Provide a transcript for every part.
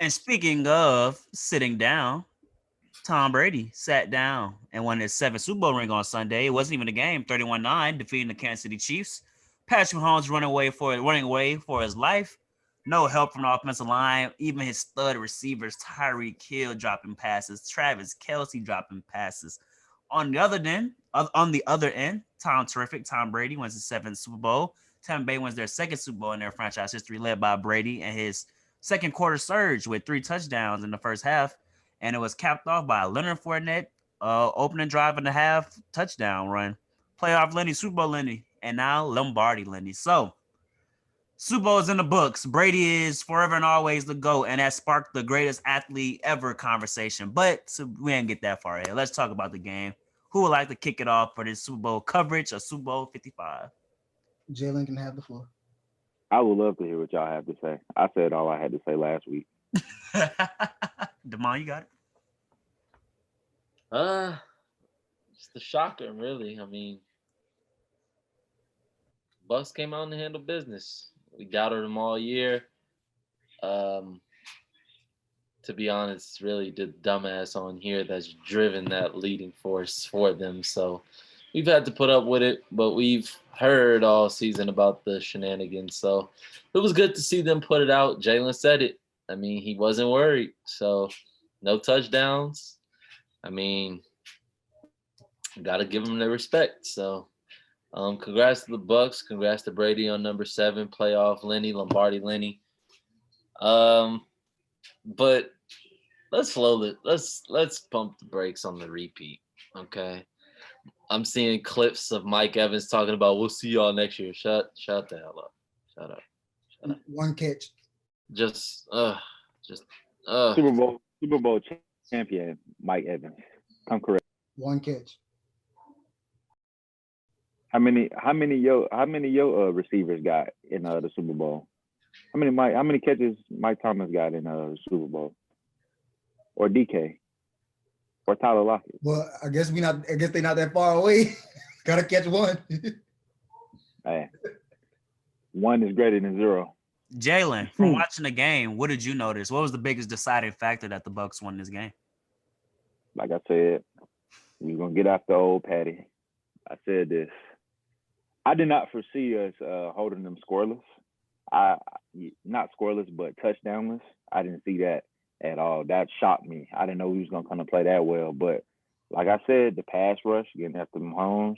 And speaking of sitting down, Tom Brady sat down and won his seventh Super Bowl ring on Sunday. It wasn't even a game, 31-9, defeating the Kansas City Chiefs. Patrick Mahomes running away for his life. No help from the offensive line. Even his stud receivers, Tyreek Hill dropping passes, Travis Kelce dropping passes. On the other end, Tom Brady wins his seventh Super Bowl. Tampa Bay wins their second Super Bowl in their franchise history, led by Brady and his second quarter surge with 3 touchdowns in the first half, and it was capped off by a Leonard Fournette opening drive and a half touchdown run. Playoff Lenny, Super Bowl Lenny, and now Lombardi Lenny. So Super Bowl is in the books. Brady is forever and always the GOAT, and that sparked the greatest athlete ever conversation. But we didn't get that far yet. Let's talk about the game. Who would like to kick it off for this Super Bowl coverage of Super Bowl 55? Jalen can have the floor. I would love to hear what y'all have to say. I said all I had to say last week. Demond, you got it? Just the shocker, really. I mean, Bucks came out and handled business. We doubted them all year. To be honest, really the dumbass on here that's driven that leading force for them. So we've had to put up with it, but we've heard all season about the shenanigans. So it was good to see them put it out. Jalen said it. I mean, he wasn't worried. So no touchdowns. I mean, got to give them their respect. So congrats to the Bucks. Congrats to Brady on number 7, playoff Lenny, Lombardi Lenny. But let's pump the brakes on the repeat. Okay. I'm seeing clips of Mike Evans talking about we'll see y'all next year. Shut the hell up. Shut up. One catch. Super Bowl champion Mike Evans. Come correct. One catch. How many your receivers got in the Super Bowl? How many catches Mike Thomas got in the Super Bowl? Or DK? Or Tyler Lockett? Well, I guess they're not that far away. Gotta catch one. Hey, one is greater than 0. Jalen, from watching the game, what did you notice? What was the biggest deciding factor that the Bucks won this game? Like I said, we're gonna get after old Patty. I said this. I did not foresee us holding them scoreless. Not scoreless, but touchdownless. I didn't see that at all. That shocked me. I didn't know we was gonna come and play that well. But like I said, the pass rush, getting after Mahomes,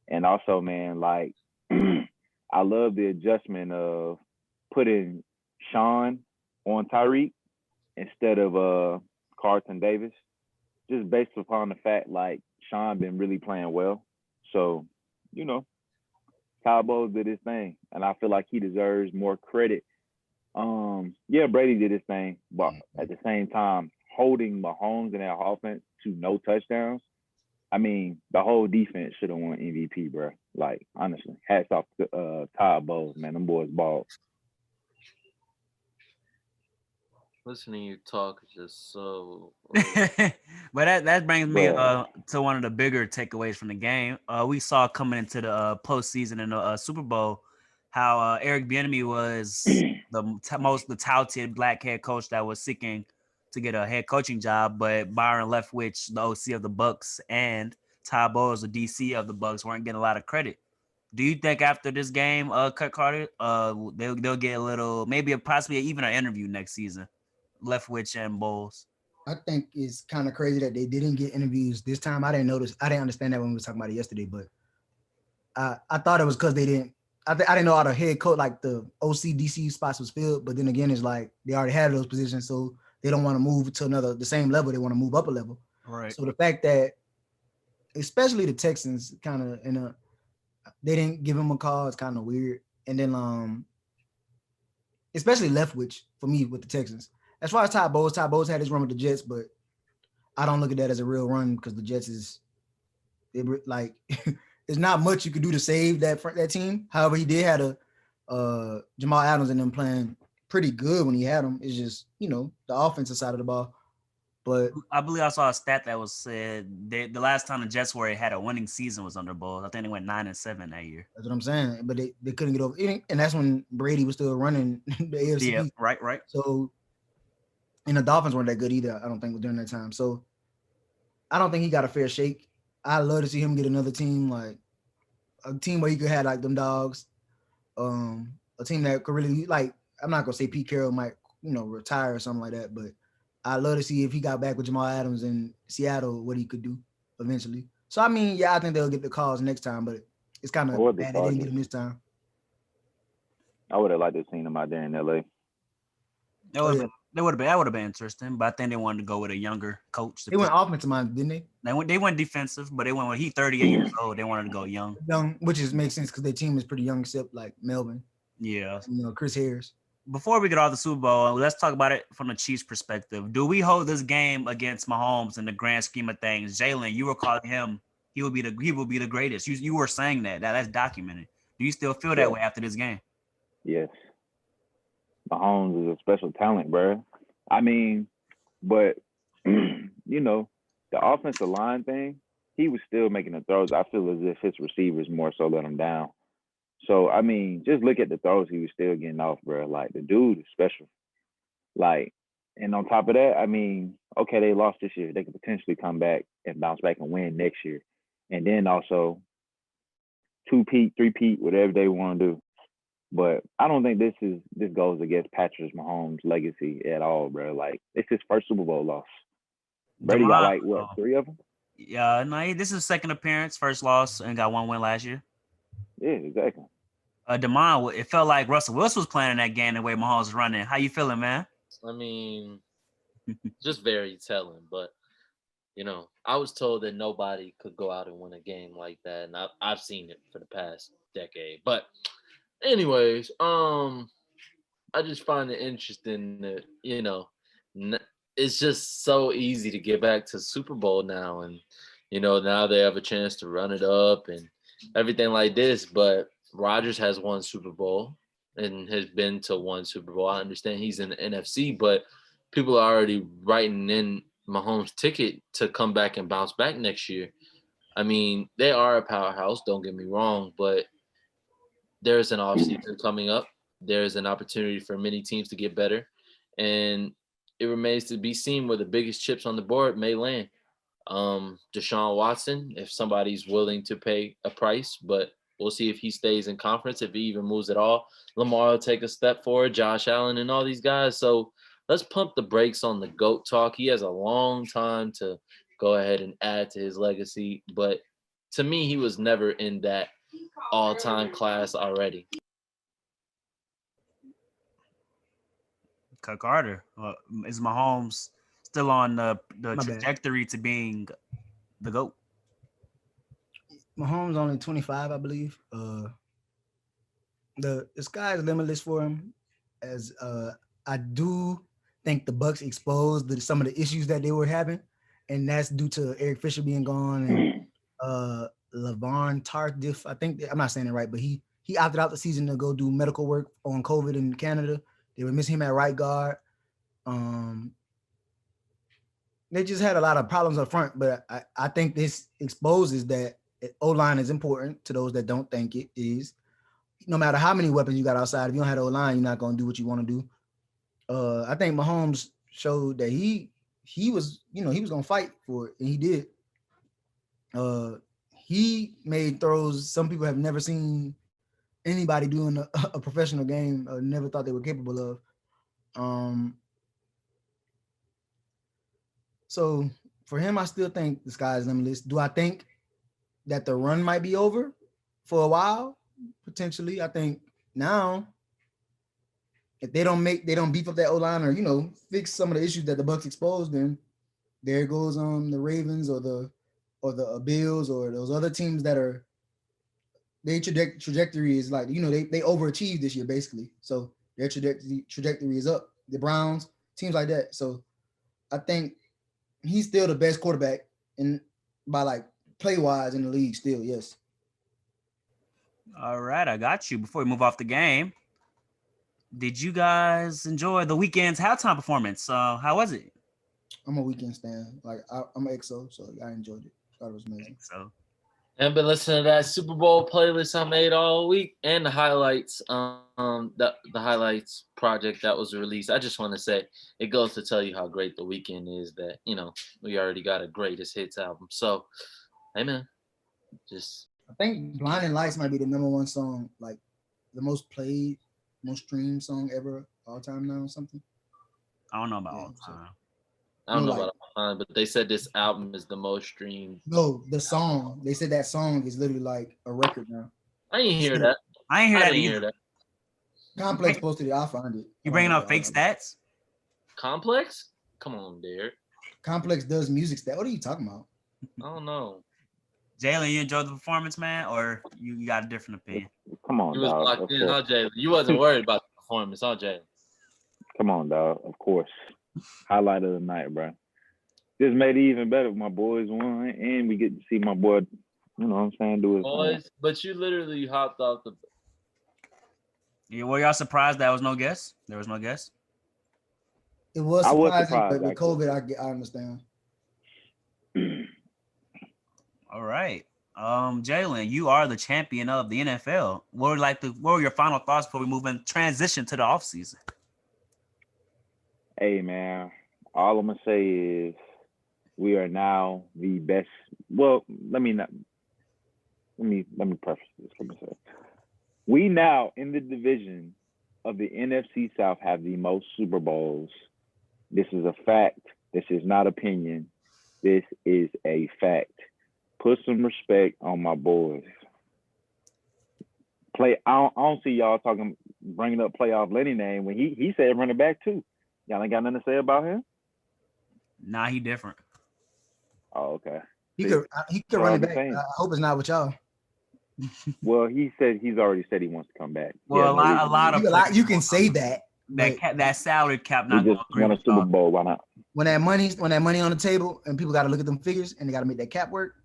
and also, man, like I love the adjustment of putting Sean on Tyreek instead of Carlton Davis, just based upon the fact like Sean been really playing well. So, Kyle Bowles did his thing, and I feel like he deserves more credit. Yeah, Brady did his thing, but at the same time, holding Mahomes in that offense to no touchdowns, I mean, the whole defense should have won MVP, bro. Like, honestly, hats off to Kyle Bowles, man. Them boys balled. Listening to you talk is just so. But that brings me to one of the bigger takeaways from the game. We saw coming into the postseason in the Super Bowl how Eric Bieniemy was the touted black head coach that was seeking to get a head coaching job, but Byron Leftwich, the OC of the Bucks, and Ty Bowles, the DC of the Bucks, weren't getting a lot of credit. Do you think after this game, Cut Carter, they'll get a little, maybe possibly even an interview next season? Leftwich and Bowles. I think it's kind of crazy that they didn't get interviews this time. I didn't understand that when we were talking about it yesterday, but I thought it was because they didn't. I didn't know how the head coach, like the OC DC spots was filled, but then again, it's like they already had those positions, so they don't want to move to the same level. They want to move up a level. Right. So the fact that, especially the Texans, kind of they didn't give him a call, it's kind of weird. And then especially Leftwich for me with the Texans. As far as Ty Bowles had his run with the Jets, but I don't look at that as a real run because the Jets like there's not much you could do to save that team. However, he did have Jamal Adams and them playing pretty good when he had them. It's just the offensive side of the ball. But I believe I saw a stat that was said the last time the Jets had a winning season was under Bowles. I think they went 9-7 that year. That's what I'm saying. But they couldn't get over, and that's when Brady was still running the AFC. Yeah, right. So And the Dolphins weren't that good either, I don't think, during that time. So I don't think he got a fair shake. I'd love to see him get another team, like a team where he could have like them dogs. A team that could really, like, I'm not gonna say Pete Carroll might, retire or something like that, but I'd love to see if he got back with Jamal Adams in Seattle, what he could do eventually. So I mean, yeah, I think they'll get the calls next time, but it's kind Or of the bad they didn't get Chargers. him this time. I would have liked to have seen him out there in LA. That Oh would yeah, have that would have been interesting, but I think they wanted to go with a younger coach. they went offensive mind, didn't they? They went defensive, but they went with he 38 years old. They wanted to go young. Young, which makes sense because their team is pretty young, except like Melvin, Yeah. Chris Harris. Before we get off the Super Bowl, let's talk about it from the Chiefs' perspective. Do we hold this game against Mahomes in the grand scheme of things? Jalen, you were calling him he will be the greatest. You were saying that's documented. Do you still feel that Yeah. way after this game? Yes. Mahomes is a special talent, bro. I mean, but the offensive line thing, he was still making the throws. I feel as if his receivers more so let him down. So I mean, just look at the throws he was still getting off, bro. Like the dude is special. Like, and on top of that, I mean, okay, they lost this year. They could potentially come back and bounce back and win next year, and then also two-peat, three-peat, whatever they want to do. But I don't think this goes against Patrick Mahomes' legacy at all, bro. Like it's his first Super Bowl loss. Brady got like what, 3 of them? Yeah, no, this is his second appearance, first loss, and got one win last year. Yeah, exactly. Demond, it felt like Russell Wilson was playing in that game the way Mahomes was running. How you feeling, man? I mean, just very telling. But I was told that nobody could go out and win a game like that, and I've seen it for the past decade. But anyways, I just find it interesting that it's just so easy to get back to Super Bowl now, and now they have a chance to run it up and everything like this. But Rodgers has won Super Bowl and has been to one Super Bowl. I understand he's in the NFC, but people are already writing in Mahomes' ticket to come back and bounce back next year. I mean, they are a powerhouse, don't get me wrong, but there's an offseason coming up. There's an opportunity for many teams to get better, and it remains to be seen where the biggest chips on the board may land. Deshaun Watson, if somebody's willing to pay a price, but we'll see if he stays in conference, if he even moves at all. Lamar will take a step forward, Josh Allen and all these guys. So let's pump the brakes on the GOAT talk. He has a long time to go ahead and add to his legacy, but to me, he was never in that all-time class already. Carter, is Mahomes still on the My bad. trajectory to being the GOAT? Mahomes only 25, I believe. The sky is limitless for him, as I do think the Bucs exposed some of the issues that they were having, and that's due to Eric Fisher being gone and LaVarn Tardif. I think I'm not saying it right, but he opted out the season to go do medical work on COVID in Canada. They were missing him at right guard. They just had a lot of problems up front, but I think this exposes that O-line is important to those that don't think it is. No matter how many weapons you got outside, if you don't have O-line, you're not going to do what you want to do. I think Mahomes showed that he was, he was going to fight for it, and he did. He made throws some people have never seen anybody doing a professional game, never thought they were capable of. So for him, I still think the sky is limitless. Do I think that the run might be over for a while? Potentially. I think now, if they don't beef up that O-line or fix some of the issues that the Bucs exposed, then there goes the Ravens or the Bills or those other teams that are their trajectory is like they overachieved this year basically. So their trajectory is up. The Browns, teams like that. So I think he's still the best quarterback by like play wise in the league still. Yes. All right, I got you. Before we move off the game, did you guys enjoy the Weeknd's halftime performance? How was it? I'm a Weeknd stan. Like I'm an EXO, so I enjoyed it. Thought it was amazing. So I've been listening to that Super Bowl playlist I made all week and the highlights, the highlights project that was released. I just want to say it goes to tell you how great the Weeknd is that, we already got a greatest hits album. So, hey man, just I think Blinding Lights might be the #1 song, like the most played, most streamed song ever all time now or something. I don't know about all time. I don't know about all time, but they said this album is the most streamed. No, the song. They said that song is literally like a record now. I didn't hear that. I ain't hear that either. Complex posted it. I'll find it. You bringing up fake stats? Complex? Come on, Derek. Complex does music stat. What are you talking about? I don't know. Jalen, you enjoyed the performance, man, or you got a different opinion? Come on, you was dog. locked in, huh, Jalen? You wasn't worried about the performance, huh, Jalen? Come on, dog. Of course. Highlight of the night, bro. This made it even better. My boys won, and we get to see my boy, you know what I'm saying, do his boys. thing. But you literally hopped off the. Yeah, were y'all surprised that was no guest? There was no guest. It was surprising, but with actually. COVID, I understand. All right. Jalen, you are the champion of the NFL. What were your final thoughts before we move in transition to the offseason? Hey man, all I'm gonna say is we are now the best. Well, let me preface this. Let me say, we now in the division of the NFC South have the most Super Bowls. This is a fact. This is not opinion. This is a fact. Put some respect on my boys. I don't see y'all bringing up playoff Lenny name when he said running back too. Y'all ain't got nothing to say about him? Nah, he different. Oh, okay. He could run it back. I hope it's not with y'all. Well, he's already said he wants to come back. Well, a lot of you can say that. That salary cap not going to agree with a Super Bowl. Why not? When that money on the table and people got to look at them figures and they got to make that cap work,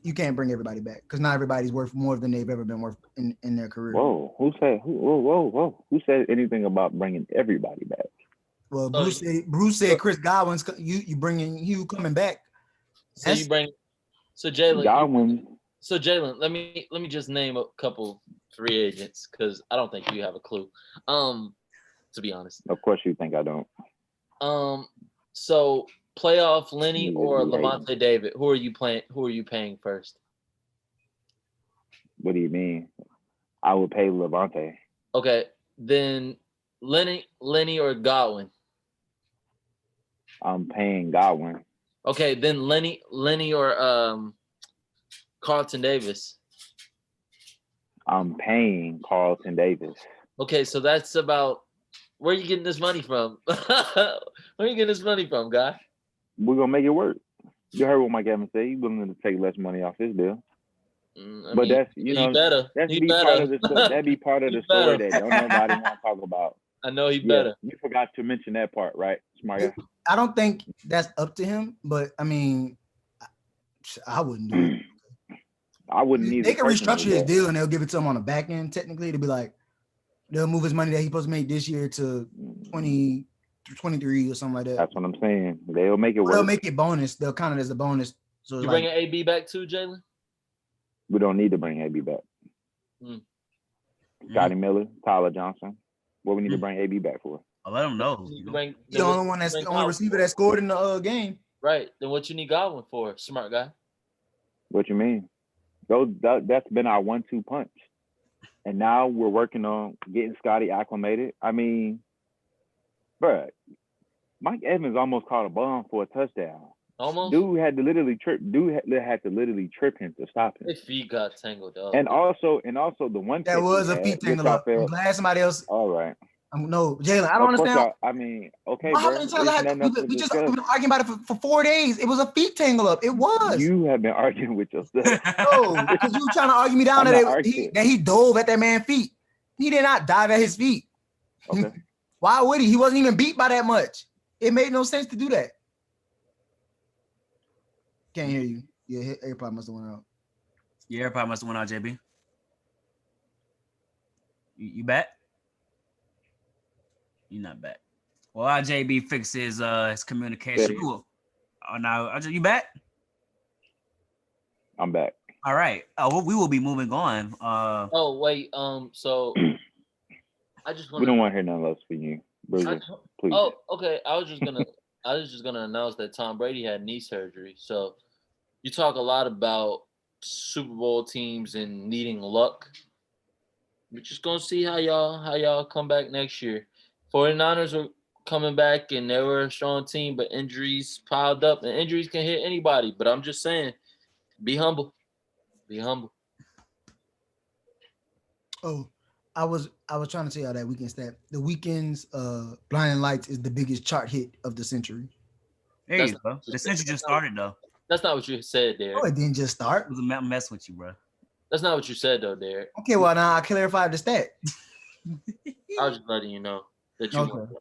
you can't bring everybody back because not everybody's worth more than they've ever been worth in their career. Whoa! Who said anything about bringing everybody back? Well, Bruce said Chris Godwin's you bringing Hugh coming back. So Jalen Godwin. So Jalen, let me just name a couple free agents because I don't think you have a clue. To be honest. Of course you think I don't. So playoff Lenny or Lavonte David? Who are you paying first? What do you mean? I would pay Lavonte. Okay, then Lenny or Godwin? I'm paying Godwin. Okay, then Lenny or Carlton Davis? I'm paying Carlton Davis. Okay, so that's about where are you getting this money from? Where are you getting this money from, guy? We're gonna make it work. You heard what Mike Evans said. He's willing to take less money off his deal. But that's that'd be part of the story that don't nobody want to talk about. I know he better. You forgot to mention that part, right, smart guy? I don't think that's up to him, but I mean, I wouldn't do it. I wouldn't either. They can restructure his deal and they'll give it to him on the back end. Technically, to be like, they'll move his money that he's supposed to make this year to 2023 or something like that. That's what I'm saying. They'll make it work. They'll make it bonus. They'll count it as a bonus. So you bringing AB back too, Jalen? We don't need to bring AB back. Scotty Miller, Tyler Johnson. What we need to bring AB back for? I'll let him know. The only one the only receiver that scored in the game. Right. Then what you need Godwin for? Smart guy. What you mean? That's been our 1-2 punch. And now we're working on getting Scotty acclimated. I mean, bro, Mike Evans almost caught a bomb for a touchdown. Almost. Dude had to literally trip him to stop him. His feet got tangled up. And also the one that was a feet tangle up. I'm glad somebody else. All right. No, Jalen, I don't understand. I mean, okay, how bro. many times we've been arguing about it for 4 days. It was a feet tangle up. It was. You have been arguing with yourself. No, because you were trying to argue me down that he dove at that man's feet. He did not dive at his feet. Okay. Why would he? He wasn't even beat by that much. It made no sense to do that. Can't hear you. Yeah, AirPod must have went out. Yeah, AirPod must have went out, JB. You back? You're not back. Well, our JB fixes his communication. Cool. Oh, now you back? I'm back. All right. We will be moving on. Oh wait, so I just want We don't want to hear nothing else from you, Bruiser. Please. Oh, okay. I was just gonna announce that Tom Brady had knee surgery. So you talk a lot about Super Bowl teams and needing luck. We're just gonna see how y'all come back next year. 49ers were coming back and they were a strong team, but injuries piled up, and injuries can hit anybody. But I'm just saying, be humble. Be humble. Oh, I was trying to tell y'all that Weeknd stat. The Weeknd's Blinding Lights is the biggest chart hit of the century. There That's you go. The century just started though. That's not what you said, Derek. Oh, it didn't just start. It was a mess with you, bro. That's not what you said, though, Derek. Okay, well now I clarified the stat. I was just letting you know that you Okay.